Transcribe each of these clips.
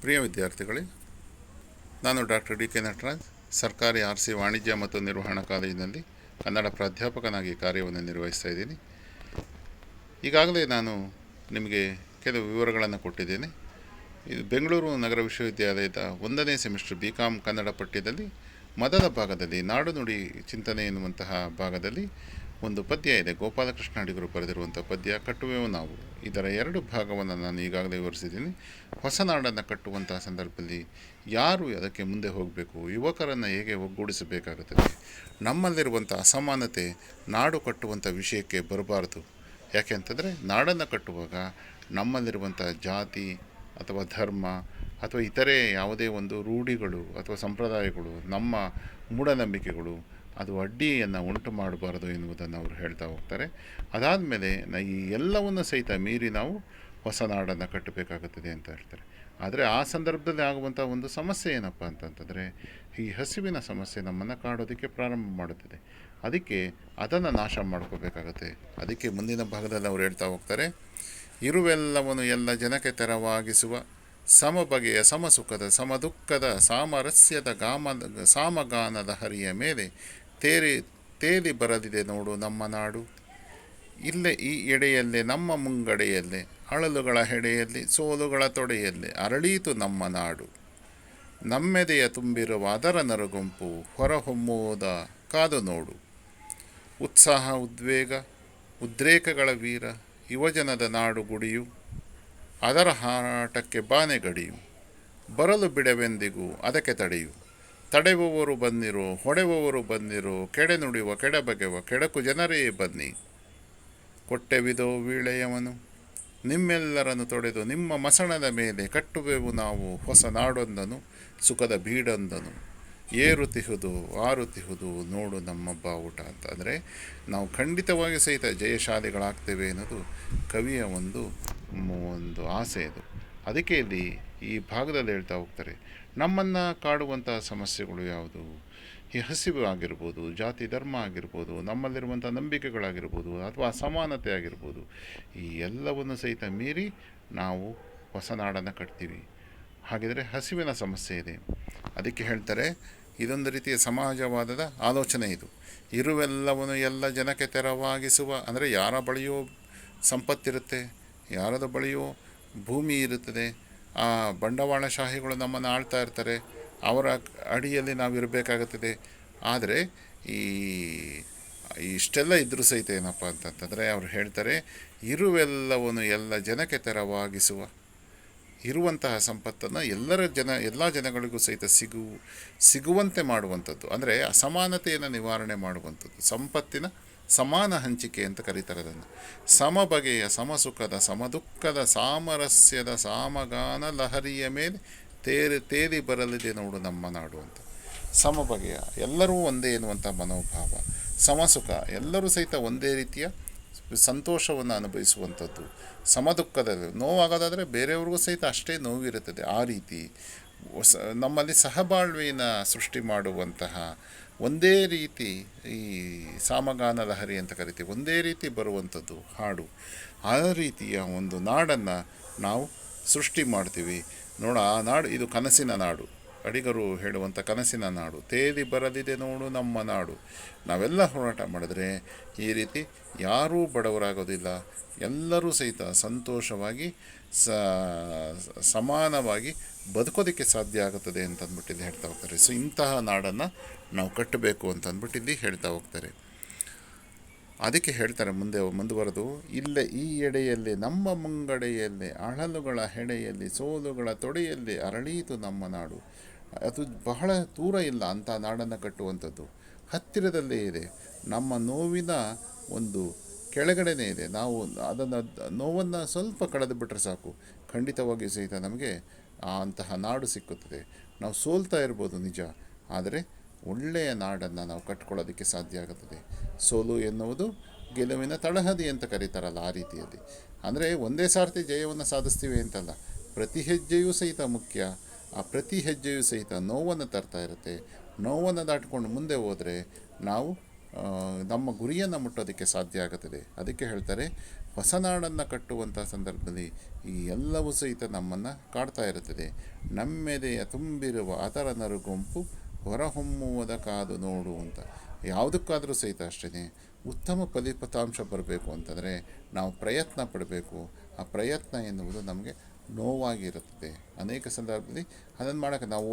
ಪ್ರಿಯ ವಿದ್ಯಾರ್ಥಿಗಳೇ, ನಾನು doctor D K Nataraj, ಸರ್ಕಾರಿ ಆರ್ ಸಿ ವಾಣಿಜ್ಯ ಮತ್ತು ನಿರ್ವಹಣಾ ಕಾಲೇಜಿನಲ್ಲಿ ಕನ್ನಡ ಪ್ರಾಧ್ಯಾಪಕನಾಗಿ ಕಾರ್ಯವನ್ನು ನಿರ್ವಹಿಸ್ತಾ ಇದ್ದೀನಿ. ಈಗಾಗಲೇ ನಾನು ನಿಮಗೆ ಕೆಲವು ವಿವರಗಳನ್ನು ಕೊಟ್ಟಿದ್ದೇನೆ. ಇದು ಬೆಂಗಳೂರು ನಗರ ವಿಶ್ವವಿದ್ಯಾಲಯದ 1ನೇ ಸೆಮಿಸ್ಟರ್ BCom ಕನ್ನಡ ಪಠ್ಯದಲ್ಲಿ ಮೊದಲ ಭಾಗದಲ್ಲಿ ನಾಡು ನುಡಿ ಚಿಂತನೆ ಎನ್ನುವಂತಹ ಭಾಗದಲ್ಲಿ ಒಂದು ಪದ್ಯ ಇದೆ. ಗೋಪಾಲಕೃಷ್ಣ ಅಡಿಗರು ಬರೆದಿರುವಂಥ ಪದ್ಯ ಕಟ್ಟುವೆವು ನಾವು. ಇದರ 2 ಭಾಗವನ್ನು ನಾನು ಈಗಾಗಲೇ ವಿವರಿಸಿದ್ದೀನಿ. ಹೊಸ ನಾಡನ್ನು ಕಟ್ಟುವಂತಹ ಸಂದರ್ಭದಲ್ಲಿ ಯಾರು ಅದಕ್ಕೆ ಮುಂದೆ ಹೋಗಬೇಕು, ಯುವಕರನ್ನು ಹೇಗೆ ಒಗ್ಗೂಡಿಸಬೇಕಾಗುತ್ತದೆ, ನಮ್ಮಲ್ಲಿರುವಂಥ ಅಸಮಾನತೆ ನಾಡು ಕಟ್ಟುವಂಥ ವಿಷಯಕ್ಕೆ ಬರಬಾರ್ದು. ಯಾಕೆ ಅಂತಂದರೆ ನಾಡನ್ನು ಕಟ್ಟುವಾಗ ನಮ್ಮಲ್ಲಿರುವಂಥ ಜಾತಿ ಅಥವಾ ಧರ್ಮ ಅಥವಾ ಇತರೆ ಯಾವುದೇ ಒಂದು ರೂಢಿಗಳು ಅಥವಾ ಸಂಪ್ರದಾಯಗಳು, ನಮ್ಮ ಮೂಢನಂಬಿಕೆಗಳು ಅದು ಅಡ್ಡಿಯನ್ನು ಉಂಟು ಮಾಡಬಾರದು ಎನ್ನುವುದನ್ನು ಅವರು ಹೇಳ್ತಾ ಹೋಗ್ತಾರೆ. ಅದಾದಮೇಲೆ ಈ ಎಲ್ಲವನ್ನು ಸಹಿತ ಮೀರಿ ನಾವು ಹೊಸ ನಾಡನ್ನು ಕಟ್ಟಬೇಕಾಗುತ್ತದೆ ಅಂತ ಹೇಳ್ತಾರೆ. ಆದರೆ ಆ ಸಂದರ್ಭದಲ್ಲಿ ಆಗುವಂಥ ಒಂದು ಸಮಸ್ಯೆ ಏನಪ್ಪ ಅಂತಂತಂದರೆ, ಈ ಹಸಿವಿನ ಸಮಸ್ಯೆ ನಮ್ಮನ್ನು ಕಾಡೋದಕ್ಕೆ ಪ್ರಾರಂಭ ಮಾಡುತ್ತದೆ. ಅದಕ್ಕೆ ಅದನ್ನು ನಾಶ ಮಾಡ್ಕೋಬೇಕಾಗತ್ತೆ. ಅದಕ್ಕೆ ಮುಂದಿನ ಭಾಗದಲ್ಲಿ ಅವರು ಹೇಳ್ತಾ ಹೋಗ್ತಾರೆ, ಇರುವೆಲ್ಲವನ್ನು ಎಲ್ಲ ಜನಕ್ಕೆ ತೆರವಾಗಿಸುವ ಸಮಬಗೆಯ ಸಮಸುಖದ ಸಮದುಃಖದ ಸಾಮರಸ್ಯದ ಸಾಮಗಾನದ ಹರಿಯ ಮೇಲೆ ತೇಲಿ ಬರದಿದೆ ನೋಡು ನಮ್ಮ ನಾಡು. ಇಲ್ಲೇ ಈ ಎಡೆಯಲ್ಲೇ ನಮ್ಮ ಮುಂಗಡೆಯಲ್ಲೇ ಅಳಲುಗಳ ಹೆಡೆಯಲ್ಲಿ ಸೋಲುಗಳ ತೊಡೆಯಲ್ಲಿ ಅರಳೀತು ನಮ್ಮ ನಾಡು. ನಮ್ಮೆದೆಯ ತುಂಬಿರುವ ಅದರ ನರಗುಂಪು ಹೊರಹೊಮ್ಮುವುದ ಕಾದು ನೋಡು. ಉತ್ಸಾಹ ಉದ್ವೇಗ ಉದ್ರೇಕಗಳ ವೀರ ಯುವಜನದ ನಾಡು ಗುಡಿಯು, ಅದರ ಹಾರಾಟಕ್ಕೆ ಬಾನೆಗಡಿಯು. ಬರಲು ಬಿಡವೆಂದಿಗೂ ಅದಕ್ಕೆ ತಡೆಯು. ತಡೆಯುವವರು ಬನ್ನಿರೋ, ಹೊಡೆಯುವವರು ಬನ್ನಿರೋ, ಕೆಡೆ ನುಡಿಯುವ ಕೆಡಬಗೆವ ಕೆಡಕು ಜನರೇ ಬನ್ನಿ. ಕೊಟ್ಟೆವಿದೋ ವೀಳೆಯವನು ನಿಮ್ಮೆಲ್ಲರನ್ನು ತೊಡೆದು ನಿಮ್ಮ ಮಸಣದ ಮೇಲೆ ಕಟ್ಟುವೆವು ನಾವು ಹೊಸ ನಾಡೊಂದನು ಸುಖದ ಬೀಡೊಂದನು. ಏರುತಿಹುದು ಆರುತಿಹುದು ನೋಡು ನಮ್ಮ ಬಾವುಟ ಅಂತ. ಅಂದರೆ ನಾವು ಖಂಡಿತವಾಗಿ ಸಹಿತ ಜಯಶಾಲಿಗಳಾಗ್ತೇವೆ ಅನ್ನೋದು ಕವಿಯ ಒಂದು ಆಸೆ ಇದು. ಅದಕ್ಕೆ ಇಲ್ಲಿ ಈ ಭಾಗದಲ್ಲಿ ಹೇಳ್ತಾ ಹೋಗ್ತಾರೆ, ನಮ್ಮನ್ನು ಕಾಡುವಂಥ ಸಮಸ್ಯೆಗಳು ಯಾವುದು? ಈ ಹಸಿವು ಆಗಿರ್ಬೋದು, ಜಾತಿ ಧರ್ಮ ಆಗಿರ್ಬೋದು, ನಮ್ಮಲ್ಲಿರುವಂಥ ನಂಬಿಕೆಗಳಾಗಿರ್ಬೋದು, ಅಥವಾ ಅಸಮಾನತೆ ಆಗಿರ್ಬೋದು, ಈ ಎಲ್ಲವನ್ನು ಸಹಿತ ಮೀರಿ ನಾವು ಹೊಸ ನಾಡನ್ನು ಕಟ್ತೀವಿ. ಹಾಗಿದ್ರೆ ಹಸಿವಿನ ಸಮಸ್ಯೆ ಇದೆ. ಅದಕ್ಕೆ ಹೇಳ್ತಾರೆ, ಇದೊಂದು ರೀತಿಯ ಸಮಾಜವಾದದ ಆಲೋಚನೆ ಇದು. ಇರುವೆಲ್ಲವನ್ನು ಎಲ್ಲ ಜನಕ್ಕೆ ತೆರವಾಗಿಸುವ, ಅಂದರೆ ಯಾರ ಬಳಿಯೋ ಸಂಪತ್ತಿರುತ್ತೆ, ಯಾರದ ಬಳಿಯೋ ಭೂಮಿ ಇರುತ್ತದೆ, ಆ ಬಂಡವಾಳಶಾಹಿಗಳು ನಮ್ಮನ್ನು ಆಳ್ತಾ ಇರ್ತಾರೆ, ಅವರ ಅಡಿಯಲ್ಲಿ ನಾವು ಇರಬೇಕಾಗುತ್ತದೆ. ಆದರೆ ಇಷ್ಟೆಲ್ಲ ಇದ್ದರೂ ಸಹಿತ ಏನಪ್ಪ ಅಂತಂತಂದರೆ ಅವರು ಹೇಳ್ತಾರೆ, ಇರುವೆಲ್ಲವನ್ನು ಎಲ್ಲ ಜನಕ್ಕೆ ತೆರವಾಗಿಸುವ, ಇರುವಂತಹ ಸಂಪತ್ತನ್ನು ಎಲ್ಲ ಜನಗಳಿಗೂ ಸಹಿತ ಸಿಗುವಂತೆ ಮಾಡುವಂಥದ್ದು. ಅಂದರೆ ಅಸಮಾನತೆಯನ್ನು ನಿವಾರಣೆ ಮಾಡುವಂಥದ್ದು, ಸಂಪತ್ತಿನ ಸಮಾನ ಹಂಚಿಕೆ ಅಂತ ಕರೀತಾರೆ ಅದನ್ನು. ಸಮಬಗೆಯ ಸಮಸುಖದ ಸಮದುಃಖದ ಸಾಮರಸ್ಯದ ಸಾಮಗಾನ ಲಹರಿಯ ಮೇಲೆ ತೇಲಿ ಬರಲಿದೆ ನೋಡು ನಮ್ಮ ನಾಡು ಅಂತ. ಸಮಬಗೆಯ ಎಲ್ಲರೂ ಒಂದೇ ಎನ್ನುವಂಥ ಮನೋಭಾವ, ಸಮಸುಖ ಎಲ್ಲರೂ ಸಹಿತ ಒಂದೇ ರೀತಿಯ ಸಂತೋಷವನ್ನು ಅನುಭವಿಸುವಂಥದ್ದು, ಸಮದುಃಖದಲ್ಲಿ ನೋವಾಗೋದಾದರೆ ಬೇರೆಯವ್ರಿಗೂ ಸಹಿತ ಅಷ್ಟೇ ನೋವಿರುತ್ತದೆ. ಆ ರೀತಿ ನಮ್ಮಲ್ಲಿ ಸಹಬಾಳ್ವೆಯನ್ನು ಸೃಷ್ಟಿ ಮಾಡುವಂತಹ ಒಂದೇ ರೀತಿ ಈ ಸಾಮಗಾನ ಲಹರಿ ಅಂತ ಕರಿತೀವಿ, ಒಂದೇ ರೀತಿ ಬರುವಂಥದ್ದು ಹಾಡು. ಆ ರೀತಿಯ ಒಂದು ನಾಡನ್ನು ನಾವು ಸೃಷ್ಟಿ ಮಾಡ್ತೀವಿ. ಆ ನಾಡು ಇದು ಕನಸಿನ ನಾಡು, ಅಡಿಗರು ಹೇಳುವಂಥ ಕನಸಿನ ನಾಡು. ತೇಲಿ ಬರದಿದೆ ನೋಡು ನಮ್ಮ ನಾಡು. ನಾವೆಲ್ಲ ಹೋರಾಟ ಮಾಡಿದ್ರೆ ಈ ರೀತಿ ಯಾರೂ ಬಡವರಾಗೋದಿಲ್ಲ, ಎಲ್ಲರೂ ಸಹಿತ ಸಂತೋಷವಾಗಿ ಸಮಾನವಾಗಿ ಬದುಕೋದಕ್ಕೆ ಸಾಧ್ಯ ಆಗುತ್ತದೆ ಅಂತಂದ್ಬಿಟ್ಟು ಇಲ್ಲಿ ಹೇಳ್ತಾ ಹೋಗ್ತಾರೆ. ಸೊ ಇಂತಹ ನಾಡನ್ನು ನಾವು ಕಟ್ಟಬೇಕು ಅಂತಂದ್ಬಿಟ್ಟು ಇಲ್ಲಿ ಹೇಳ್ತಾ ಹೋಗ್ತಾರೆ. ಅದಕ್ಕೆ ಹೇಳ್ತಾರೆ ಮುಂದುವರೆದು, ಇಲ್ಲೇ ಈ ಎಡೆಯಲ್ಲಿ ನಮ್ಮ ಮುಂಗಡೆಯಲ್ಲಿ ಅಳಲುಗಳ ಹೆಡೆಯಲ್ಲಿ ಸೋಲುಗಳ ತೊಡೆಯಲ್ಲಿ ಅರಳೀತು ನಮ್ಮ ನಾಡು. ಅದು ಬಹಳ ದೂರ ಇಲ್ಲ ಅಂಥ ನಾಡನ್ನು ಕಟ್ಟುವಂಥದ್ದು, ಹತ್ತಿರದಲ್ಲೇ ಇದೆ. ನಮ್ಮ ನೋವಿನ ಒಂದು ಕೆಳಗಡೆನೇ ಇದೆ. ನಾವು ಅದನ್ನು ನೋವನ್ನು ಸ್ವಲ್ಪ ಕಳೆದು ಬಿಟ್ಟರೆ ಸಾಕು, ಖಂಡಿತವಾಗಿಯೂ ಸಹಿತ ನಮಗೆ ಅಂತಹ ನಾಡು ಸಿಕ್ಕುತ್ತದೆ. ನಾವು ಸೋಲ್ತಾ ಇರ್ಬೋದು ನಿಜ, ಆದರೆ ಒಳ್ಳೆಯ ನಾಡನ್ನು ನಾವು ಕಟ್ಕೊಳ್ಳೋದಕ್ಕೆ ಸಾಧ್ಯ ಆಗುತ್ತದೆ. ಸೋಲು ಎನ್ನುವುದು ಗೆಲುವಿನ ತಳಹದಿ ಅಂತ ಕರೀತಾರಲ್ಲ, ಆ ರೀತಿಯಲ್ಲಿ. ಅಂದರೆ ಒಂದೇ ಸಾರ್ತಿ ಜಯವನ್ನು ಸಾಧಿಸ್ತೀವಿ ಅಂತಲ್ಲ, ಪ್ರತಿ ಹೆಜ್ಜೆಯೂ ಸಹಿತ ಮುಖ್ಯ. ಆ ಪ್ರತಿ ಹೆಜ್ಜೆಯೂ ಸಹಿತ ನೋವನ್ನು ತರ್ತಾ ಇರುತ್ತೆ. ನೋವನ್ನು ದಾಟಿಕೊಂಡು ಮುಂದೆ ಹೋದರೆ ನಾವು ನಮ್ಮ ಗುರಿಯನ್ನು ಮುಟ್ಟೋದಕ್ಕೆ ಸಾಧ್ಯ ಆಗುತ್ತದೆ. ಅದಕ್ಕೆ ಹೇಳ್ತಾರೆ, ಹೊಸ ನಾಡನ್ನು ಕಟ್ಟುವಂಥ ಸಂದರ್ಭದಲ್ಲಿ ಈ ಎಲ್ಲವೂ ಸಹಿತ ನಮ್ಮನ್ನು ಕಾಡ್ತಾ ಇರುತ್ತದೆ. ನಮ್ಮೆದೆಯ ತುಂಬಿರುವ ಅದರ ನರುಗುಂಪು ಹೊರಹೊಮ್ಮುವುದ ಕಾದು ನೋಡು ಅಂತ. ಯಾವುದಕ್ಕಾದರೂ ಸಹಿತ ಅಷ್ಟೇ, ಉತ್ತಮ ಫಲಿತಾಂಶ ಬರಬೇಕು ಅಂತಂದರೆ ನಾವು ಪ್ರಯತ್ನ ಪಡಬೇಕು. ಆ ಪ್ರಯತ್ನ ಎನ್ನುವುದು ನಮಗೆ ನೋವಾಗಿರುತ್ತದೆ. ಅನೇಕ ಸಂದರ್ಭದಲ್ಲಿ ಅದನ್ನು ಮಾಡೋಕ್ಕೆ ನಾವು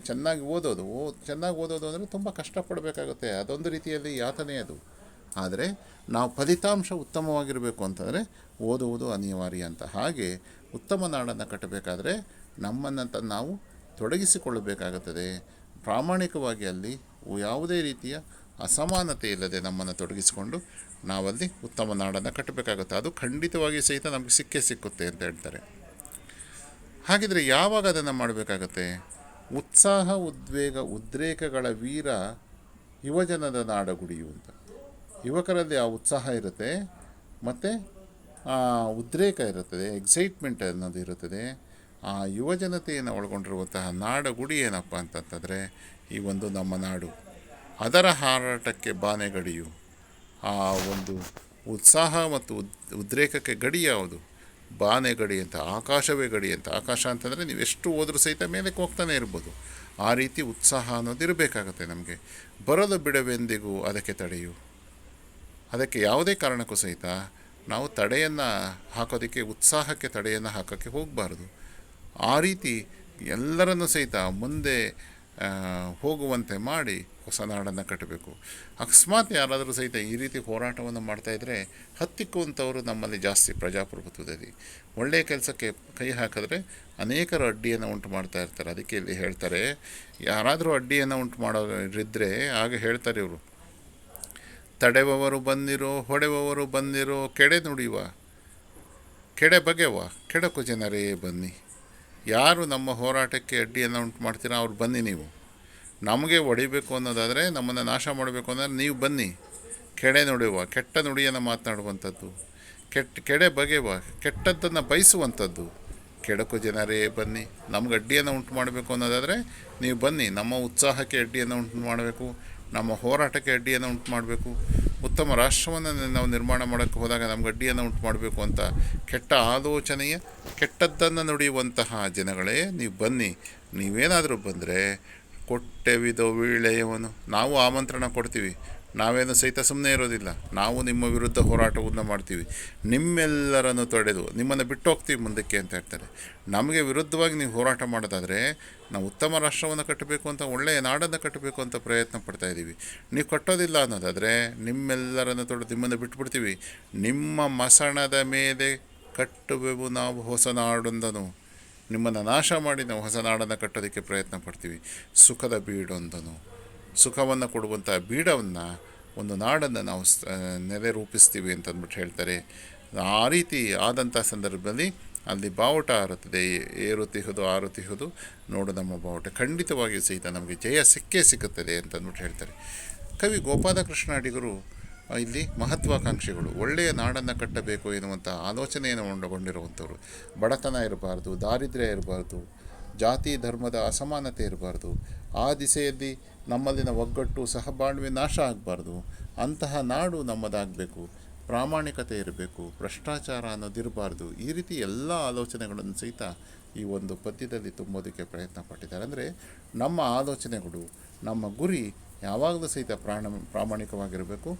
ಚೆನ್ನಾಗಿ ಓದೋದು ಅಂದರೆ ತುಂಬ ಕಷ್ಟಪಡಬೇಕಾಗುತ್ತೆ. ಅದೊಂದು ರೀತಿಯಲ್ಲಿ ಯಾತನೆ ಅದು. ಆದರೆ ನಾವು ಫಲಿತಾಂಶ ಉತ್ತಮವಾಗಿರಬೇಕು ಅಂತಂದರೆ ಓದುವುದು ಅನಿವಾರ್ಯ ಅಂತ. ಹಾಗೆ ಉತ್ತಮ ನಾಡನ್ನು ಕಟ್ಟಬೇಕಾದ್ರೆ ನಮ್ಮನ್ನು ನಾವು ತೊಡಗಿಸಿಕೊಳ್ಳಬೇಕಾಗುತ್ತದೆ. ಪ್ರಾಮಾಣಿಕವಾಗಿ ಅಲ್ಲಿ ಯಾವುದೇ ರೀತಿಯ ಅಸಮಾನತೆ ಇಲ್ಲದೆ ನಮ್ಮನ್ನು ತೊಡಗಿಸಿಕೊಂಡು ನಾವಲ್ಲಿ ಉತ್ತಮ ನಾಡನ್ನು ಕಟ್ಟಬೇಕಾಗುತ್ತೆ. ಅದು ಖಂಡಿತವಾಗಿ ಸಹಿತ ನಮಗೆ ಸಿಕ್ಕುತ್ತೆ ಅಂತ ಹೇಳ್ತಾರೆ. ಹಾಗಿದ್ರೆ ಯಾವಾಗ ಅದನ್ನು ಮಾಡಬೇಕಾಗತ್ತೆ? ಉತ್ಸಾಹ, ಉದ್ವೇಗ, ಉದ್ರೇಕಗಳ ವೀರ ಯುವಜನದ ನಾಡಗುಡಿಯು ಅಂತ. ಯುವಕರಲ್ಲಿ ಆ ಉತ್ಸಾಹ ಇರುತ್ತೆ, ಮತ್ತು ಉದ್ರೇಕ ಇರುತ್ತದೆ, ಎಕ್ಸೈಟ್ಮೆಂಟ್ ಅನ್ನೋದು ಇರುತ್ತದೆ. ಆ ಯುವಜನತೆಯನ್ನು ಒಳಗೊಂಡಿರುವಂತಹ ನಾಡಗುಡಿ ಏನಪ್ಪ ಅಂತಂತಂದರೆ ಈ ಒಂದು ನಮ್ಮ ನಾಡು. ಅದರ ಹಾರಾಟಕ್ಕೆ ಬಾನೆಗಡಿಯು. ಆ ಒಂದು ಉತ್ಸಾಹ ಮತ್ತು ಉದ್ರೇಕಕ್ಕೆ ಗಡಿ ಯಾವುದು? ಬಾನೆ ಗಡಿ ಅಂತ, ಆಕಾಶವೇ ಗಡಿ ಅಂತ. ಆಕಾಶ ಅಂತಂದರೆ ನೀವು ಎಷ್ಟು ಹೋದ್ರೂ ಸಹಿತ ಮೇಲಕ್ಕೆ ಹೋಗ್ತಾನೆ ಇರ್ಬೋದು. ಆ ರೀತಿ ಉತ್ಸಾಹ ಅನ್ನೋದು ಇರಬೇಕಾಗತ್ತೆ ನಮಗೆ. ಬರಲು ಬಿಡವೆಂದಿಗೂ ಅದಕ್ಕೆ ತಡೆಯು. ಅದಕ್ಕೆ ಯಾವುದೇ ಕಾರಣಕ್ಕೂ ಸಹಿತ ನಾವು ತಡೆಯನ್ನು ಹಾಕೋದಕ್ಕೆ, ಉತ್ಸಾಹಕ್ಕೆ ತಡೆಯನ್ನು ಹಾಕೋಕ್ಕೆ ಹೋಗಬಾರ್ದು. ಆ ರೀತಿ ಎಲ್ಲರನ್ನೂ ಸಹಿತ ಮುಂದೆ ಹೋಗುವಂತೆ ಮಾಡಿ ಹೊಸ ನಾಡನ್ನು ಕಟ್ಟಬೇಕು. ಅಕಸ್ಮಾತ್ ಯಾರಾದರೂ ಸಹಿತ ಈ ರೀತಿ ಹೋರಾಟವನ್ನು ಮಾಡ್ತಾಯಿದ್ರೆ ಹತ್ತಿಕ್ಕುವಂಥವರು ನಮ್ಮಲ್ಲಿ ಜಾಸ್ತಿ ಪ್ರಜಾಪ್ರಭುತ್ವದಲ್ಲಿ. ಒಳ್ಳೆಯ ಕೆಲಸಕ್ಕೆ ಕೈ ಹಾಕಿದ್ರೆ ಅನೇಕರು ಅಡ್ಡಿಯನ್ನು ಉಂಟು ಮಾಡ್ತಾ ಇರ್ತಾರೆ. ಅದಕ್ಕೆ ಇಲ್ಲಿ ಹೇಳ್ತಾರೆ, ಯಾರಾದರೂ ಅಡ್ಡಿಯನ್ನು ಉಂಟು ಮಾಡೋರಿದ್ದರೆ ಆಗ ಹೇಳ್ತಾರೆ ಇವರು, ತಡೆಯುವವರು ಬಂದಿರೋ, ಹೊಡೆಯುವವರು ಬಂದಿರೋ, ಕೆಡೆ ನುಡಿಯುವ ಕೆಡೆ ಬಗೆವ ಕೆಡಕು ಜನರೇ ಬನ್ನಿ. ಯಾರು ನಮ್ಮ ಹೋರಾಟಕ್ಕೆ ಅಡ್ಡಿಯನ್ನು ಉಂಟು ಮಾಡ್ತೀರಾ ಅವ್ರು ಬನ್ನಿ. ನೀವು ನಮಗೆ ಹೊಡಿಬೇಕು ಅನ್ನೋದಾದರೆ, ನಮ್ಮನ್ನು ನಾಶ ಮಾಡಬೇಕು ಅನ್ನೋದ್ರೆ ನೀವು ಬನ್ನಿ. ಕೆಡೆ ನುಡಿಯುವ, ಕೆಟ್ಟ ನುಡಿಯನ್ನು ಮಾತನಾಡುವಂಥದ್ದು, ಕೆಡೆ ಬಗೆವ, ಕೆಟ್ಟದ್ದನ್ನು ಬಯಸುವಂಥದ್ದು, ಕೆಡಕು ಜನರೇ ಬನ್ನಿ. ನಮ್ಗೆ ಅಡ್ಡಿಯನ್ನು ಉಂಟು ಮಾಡಬೇಕು ಅನ್ನೋದಾದರೆ ನೀವು ಬನ್ನಿ. ನಮ್ಮ ಉತ್ಸಾಹಕ್ಕೆ ಅಡ್ಡಿಯನ್ನು ಉಂಟು ಮಾಡಬೇಕು, ನಮ್ಮ ಹೋರಾಟಕ್ಕೆ ಅಡ್ಡಿಯನ್ನು ಉಂಟು ಮಾಡಬೇಕು, ಉತ್ತಮ ರಾಷ್ಟ್ರವನ್ನು ನಾವು ನಿರ್ಮಾಣ ಮಾಡೋಕ್ಕೆ ಹೋದಾಗ ನಮ್ಗೆ ಅಡ್ಡಿಯನ್ನು ಉಂಟು ಮಾಡಬೇಕು ಅಂತ ಕೆಟ್ಟ ಆಲೋಚನೆಯ ಕೆಟ್ಟದ್ದನ್ನು ನುಡಿಯುವಂತಹ ಜನಗಳೇ ನೀವು ಬನ್ನಿ. ನೀವೇನಾದರೂ ಬಂದರೆ ಕೊಟ್ಟೆವಿದೋ ವೀಳೆಯವನು, ನಾವು ಆಮಂತ್ರಣ ಕೊಡ್ತೀವಿ. ನಾವೇನು ಸಹಿತ ಸುಮ್ಮನೆ ಇರೋದಿಲ್ಲ. ನಾವು ನಿಮ್ಮ ವಿರುದ್ಧ ಹೋರಾಟವನ್ನು ಮಾಡ್ತೀವಿ. ನಿಮ್ಮೆಲ್ಲರನ್ನು ತೊಡೆದು ನಿಮ್ಮನ್ನು ಬಿಟ್ಟು ಹೋಗ್ತೀವಿ ಮುಂದಕ್ಕೆ ಅಂತ ಹೇಳ್ತಾರೆ. ನಮಗೆ ವಿರುದ್ಧವಾಗಿ ನೀವು ಹೋರಾಟ ಮಾಡೋದಾದರೆ ನಾವು ಉತ್ತಮ ರಾಷ್ಟ್ರವನ್ನು ಕಟ್ಟಬೇಕು ಅಂತ, ಒಳ್ಳೆಯ ನಾಡನ್ನು ಕಟ್ಟಬೇಕು ಅಂತ ಪ್ರಯತ್ನ ಪಡ್ತಾಯಿದ್ದೀವಿ. ನೀವು ಕಟ್ಟೋದಿಲ್ಲ ಅನ್ನೋದಾದರೆ ನಿಮ್ಮೆಲ್ಲರನ್ನು ತೊಡೆದು ನಿಮ್ಮನ್ನು ಬಿಟ್ಬಿಡ್ತೀವಿ. ನಿಮ್ಮ ಮಸಣದ ಮೇಲೆ ಕಟ್ಟುವೆವು ನಾವು ಹೊಸ ನಾಡೊಂದನು. ನಿಮ್ಮನ್ನು ನಾಶ ಮಾಡಿ ನಾವು ಹೊಸ ನಾಡನ್ನು ಕಟ್ಟೋದಕ್ಕೆ ಪ್ರಯತ್ನ ಪಡ್ತೀವಿ. ಸುಖದ ಬೀಡೊಂದನು, ಸುಖವನ್ನು ಕೊಡುವಂಥ ಬೀಡವನ್ನು, ಒಂದು ನಾಡನ್ನು ನಾವು ನೆಲೆ ರೂಪಿಸ್ತೀವಿ ಅಂತಂದ್ಬಿಟ್ಟು ಹೇಳ್ತಾರೆ. ಆ ರೀತಿ ಆದಂಥ ಸಂದರ್ಭದಲ್ಲಿ ಅಲ್ಲಿ ಬಾವುಟ ಹಾರುತ್ತದೆ. ಏರುತ್ತಿಹುದು ಆರುತ್ತಿಹುದು ನೋಡು ನಮ್ಮ ಬಾವುಟ. ಖಂಡಿತವಾಗಿಯೂ ಸಹಿತ ನಮಗೆ ಜಯ ಸಿಕ್ಕುತ್ತದೆ ಅಂತಂದ್ಬಿಟ್ಟು ಹೇಳ್ತಾರೆ. ಕವಿ ಗೋಪಾಲಕೃಷ್ಣ ಅಡಿಗರು ಇಲ್ಲಿ ಮಹತ್ವಾಕಾಂಕ್ಷಿಗಳು. ಒಳ್ಳೆಯ ನಾಡನ್ನು ಕಟ್ಟಬೇಕು ಎನ್ನುವಂಥ ಆಲೋಚನೆಯನ್ನು ಒಳಗೊಂಡಿರುವಂಥವ್ರು. ಬಡತನ ಇರಬಾರ್ದು, ದಾರಿದ್ರ್ಯ ಇರಬಾರ್ದು, ಜಾತಿ ಧರ್ಮದ ಅಸಮಾನತೆ ಇರಬಾರ್ದು, ಆ ದಿಸೆಯಲ್ಲಿ ನಮ್ಮಲ್ಲಿನ ಒಗ್ಗಟ್ಟು ಸಹಬಾಳ್ವೆ ನಾಶ ಆಗಬಾರ್ದು. ಅಂತಹ ನಾಡು ನಮ್ಮದಾಗಬೇಕು. ಪ್ರಾಮಾಣಿಕತೆ ಇರಬೇಕು, ಭ್ರಷ್ಟಾಚಾರ ಅನ್ನೋದಿರಬಾರ್ದು. ಈ ರೀತಿ ಎಲ್ಲ ಆಲೋಚನೆಗಳನ್ನು ಸಹಿತ ಈ ಒಂದು ಪದ್ಯದಲ್ಲಿ ತುಂಬೋದಕ್ಕೆ ಪ್ರಯತ್ನ ಪಟ್ಟಿದ್ದಾರೆ. ಅಂದರೆ ನಮ್ಮ ಆಲೋಚನೆಗಳು, ನಮ್ಮ ಗುರಿ ಯಾವಾಗಲೂ ಸಹಿತ ಪ್ರಾಮಾಣಿಕವಾಗಿರಬೇಕು.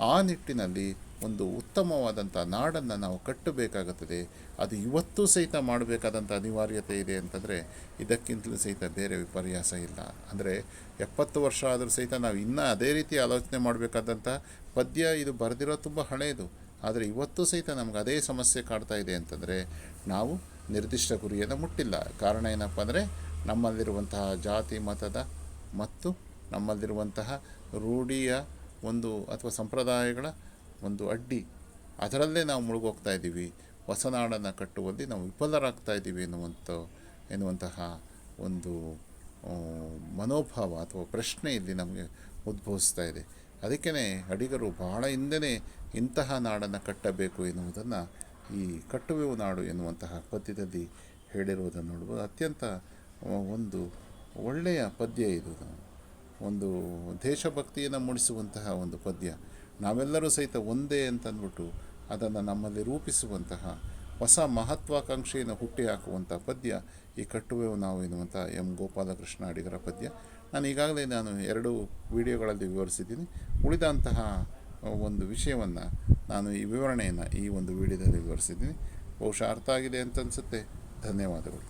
ಆ ನಿಟ್ಟಿನಲ್ಲಿ ಒಂದು ಉತ್ತಮವಾದಂಥ ನಾಡನ್ನು ನಾವು ಕಟ್ಟಬೇಕಾಗುತ್ತದೆ. ಅದು ಇವತ್ತೂ ಸಹಿತ ಮಾಡಬೇಕಾದಂಥ ಅನಿವಾರ್ಯತೆ ಇದೆ ಅಂತಂದರೆ ಇದಕ್ಕಿಂತಲೂ ಸಹಿತ ಬೇರೆ ವಿಪರ್ಯಾಸ ಇಲ್ಲ. ಅಂದರೆ 70 ವರ್ಷ ಆದರೂ ಸಹಿತ ನಾವು ಇನ್ನೂ ಅದೇ ರೀತಿ ಆಲೋಚನೆ ಮಾಡಬೇಕಾದಂಥ ಪದ್ಯ. ಇದು ಬರೆದಿರೋ ತುಂಬ ಹಳೆಯದು, ಆದರೆ ಇವತ್ತೂ ಸಹಿತ ನಮ್ಗೆ ಅದೇ ಸಮಸ್ಯೆ ಕಾಡ್ತಾ ಇದೆ ಅಂತಂದರೆ ನಾವು ನಿರ್ದಿಷ್ಟ ಗುರಿಯನ್ನು ಮುಟ್ಟಿಲ್ಲ. ಕಾರಣ ಏನಪ್ಪ ಅಂದರೆ ನಮ್ಮಲ್ಲಿರುವಂತಹ ಜಾತಿ ಮತದ ಮತ್ತು ನಮ್ಮಲ್ಲಿರುವಂತಹ ರೂಢಿಯ ಒಂದು ಅಥವಾ ಸಂಪ್ರದಾಯಗಳ ಒಂದು ಅಡ್ಡಿ, ಅದರಲ್ಲೇ ನಾವು ಮುಳುಗೋಗ್ತಾ ಇದ್ದೀವಿ. ಹೊಸ ನಾಡನ್ನು ಕಟ್ಟುವಲ್ಲಿ ನಾವು ವಿಫಲರಾಗ್ತಾ ಇದ್ದೀವಿ ಎನ್ನುವಂತಹ ಒಂದು ಮನೋಭಾವ ಅಥವಾ ಪ್ರಶ್ನೆ ಇಲ್ಲಿ ನಮಗೆ ಉದ್ಭವಿಸ್ತಾ ಇದೆ. ಅದಕ್ಕೇ ಅಡಿಗರು ಬಹಳ ಹಿಂದೆಯೇ ಇಂತಹ ನಾಡನ್ನು ಕಟ್ಟಬೇಕು ಎನ್ನುವುದನ್ನು ಈ ಕಟ್ಟುವೆವು ನಾಡು ಎನ್ನುವಂತಹ ಪದ್ಯದಲ್ಲಿ ಹೇಳಿರುವುದನ್ನು ನೋಡ್ಬೋದು. ಅತ್ಯಂತ ಒಂದು ಒಳ್ಳೆಯ ಪದ್ಯ ಇದು. ಒಂದು ದೇಶಭಕ್ತಿಯನ್ನು ಮೂಡಿಸುವಂತಹ ಒಂದು ಪದ್ಯ. ನಾವೆಲ್ಲರೂ ಸಹಿತ ಒಂದೇ ಅಂತಂದ್ಬಿಟ್ಟು ಅದನ್ನು ನಮ್ಮಲ್ಲಿ ರೂಪಿಸುವಂತಹ ಹೊಸ ಮಹತ್ವಾಕಾಂಕ್ಷೆಯನ್ನು ಹುಟ್ಟಿಹಾಕುವಂಥ ಪದ್ಯ ಈ ಕಟ್ಟುವೆವು ನಾವು ಎನ್ನುವಂಥ ಎಂ ಗೋಪಾಲಕೃಷ್ಣ ಅಡಿಗರ ಪದ್ಯ. ನಾನು ಈಗಾಗಲೇ 2 ವಿಡಿಯೋಗಳಲ್ಲಿ ವಿವರಿಸಿದ್ದೀನಿ. ಉಳಿದಂತಹ ಒಂದು ವಿಷಯವನ್ನು ನಾನು ಈ ವಿವರಣೆಯನ್ನು ಈ ಒಂದು ವಿಡಿಯೋದಲ್ಲಿ ವಿವರಿಸಿದ್ದೀನಿ. ಬಹುಶಃ ಅರ್ಥ ಆಗಿದೆ ಅಂತ ಅನಿಸುತ್ತೆ. ಧನ್ಯವಾದಗಳು.